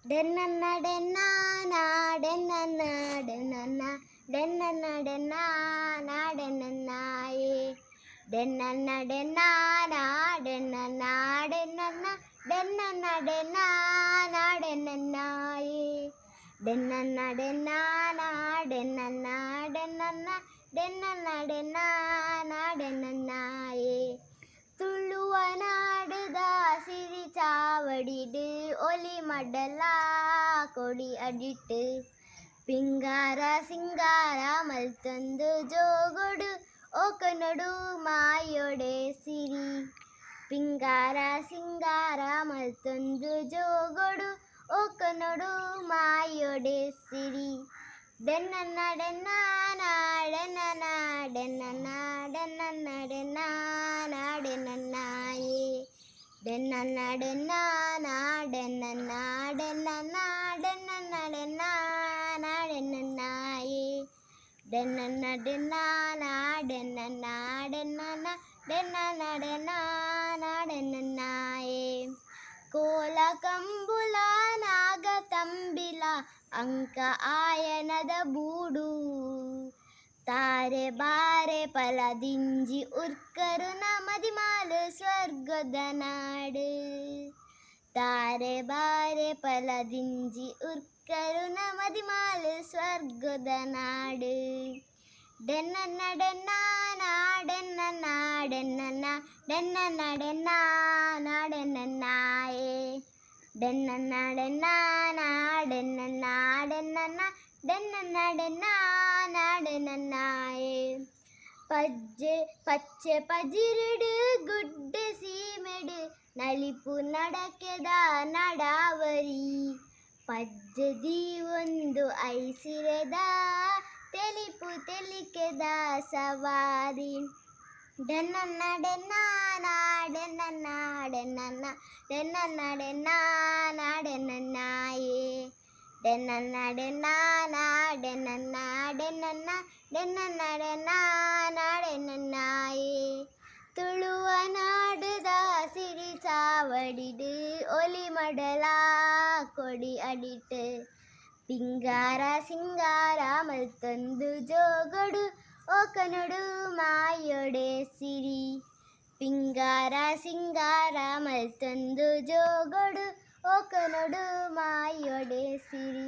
ಡೆನ್ನನ್ನ ಡೆನ್ನಾನ ಡೆನ್ನನ್ನ ಡೆನ್ನನ್ನ ಡೆನ್ನನ್ನ ಡೆನ್ನಾನ ಡೆನ್ನನ್ನಾಯೇ ಡೆನ್ನನ್ನ ಡೆನ್ನಾನ ಡೆನ್ನನ್ನ ಡೆನ್ನನ್ನ ಡೆನ್ನನ್ನ ಡೆನ್ನಾನ ಡೆನ್ನನ್ನಾಯೇ ಡೆನ್ನನ್ನ ಡೆನ್ನಾನ ಡೆನ್ನನ್ನ ಡೆನ್ನನ್ನ ಡೆನ್ನನ್ನ ಡೆನ್ನಾನ ಡೆನ್ನನ್ನಾಯೇ ತುಳುವ ನಾಡುದ ಸಿರಿ ಚಾವಡಿಡು ಒಲಿ ಮಡಲ ಕೊಡಿ ಅಡಿಟ್ಟು ಪಿಂಗಾರ ಸಿಂಗಾರ ಮಲ್ತೊಂದು ಜೋಗೊಡು ಓಕನೊಡು ಮಾಯೊಡೆ ಸಿರಿ ಪಿಂಗಾರ ಸಿಂಗಾರ ಮಲ್ತೊಂದು ಜೋಗೊಡು ಓಕನೊಡು ಮಾಯೊಡೆ ಸಿರಿ ಡೆನ್ನನ್ನ ಡೆನ್ನಾನ ಡೆನ್ನನ ಡೆನ್ನನ್ನ ಡೆನ್ನನ್ನ ಡೆನ್ನಾನ ಡೆನ್ನನ್ನಾಯೇ ಡೆನ್ನನ್ನ ಡೆನ್ನಾನ ಡೆನ್ನನ್ನ ಡೆನ್ನನ್ನ ಡೆನ್ನನ್ನ ಡೆನ್ನಾನ ಡೆನ್ನನ್ನಾಯೇ ಡೆನ್ನನ್ನ ಡೆನ್ನಾನ ಡೆನ್ನನ್ನ ಡೆನ್ನನ್ನ ಡೆನ್ನನ್ನ ಡೆನ್ನಾನ ಡೆನ್ನನ್ನಾಯೇ ಕೋಲ ಕಂಬುಲ ನಾಗ ತಂಬಿಲ ಅಂಕ ಆಯನದ ಬೂಡು ತಾರೆ ಬಾರೆ ಪಲದಿಂಜಿ ಉರ್ಕರು ನಮದಿಮಾಲು ಸ್ವರ್ಗದ ನಾಡು ತಾರೆ ಬಾರೆ ಪಲದಿಂಜಿ ಉರ್ಕರು ನಮದಿಮಾಲು ಸ್ವರ್ಗದ ನಾಡು ಡೆನ್ನನ್ನ ಡೆನ್ನಾನ ಡೆನ್ನನ್ನ ಡೆನ್ನನ್ನ ಡೆನ್ನನ್ನ ಡೆನ್ನಾನ ಡೆನ್ನನ್ನಾಯೇ ಡೆನ್ನನ್ನ ಡೆನ್ನಾನ ಡೆನ್ನನ್ನ ಡೆನ್ನನ್ನ ಡೆನ್ನನ್ನ ಡೆನ್ನಾನ ಡೆನ್ನನ್ನಾಯೇ ಪಚ್ಚೆ ಪಜಿರುಡು ಗುಡ್ಡೆ ಸೀಮೆಡು ನಲಿಪು ನಡಕೆದ ನಡಾವರಿ ಪಜ್ಜದಿ ಒಂದು ಐಸಿರೆದ ತೆಲಿಪು ತೆಲಿಕೆದ ಸವಾರಿ ಡೆನ್ನನ್ನ ಡೆನ್ನಾನ ಡೆನ್ನನ್ನ ಡೆನ್ನನ್ನ ಡೆನ್ನನ್ನ ಡೆನ್ನಾನ ಡೆನ್ನನ್ನಾಯೇ ಡೆನ್ನನ್ನ ಡೆನ್ನಾನ ಡೆನ್ನನ್ನ ಡೆನ್ನನ್ನ ಡೆನ್ನನ್ನ ಡೆನ್ನಾನ ಡೆನ್ನನ್ನಾಯೇ ತುಳುವ ನಾಡುದ ಸಿರಿ ಚಾವಡಿಡು ಒಲಿ ಮಡಲ ಕೊಡಿ ಅಡಿಟ್ಟು ಪಿಂಗಾರ ಸಿಂಗಾರ ಮಲ್ತೊಂದು ಜೋಗೊಡು ಓಕನೊಡು ಮಾಯೊಡೆ ಸಿರಿ ಪಿಂಗಾರ ಸಿಂಗಾರ ಮಲ್ತೊಂದು ಜೋಗೊಡು ಓಕನೊಡು ಮಾಯೊಡೆ ಸಿರಿ.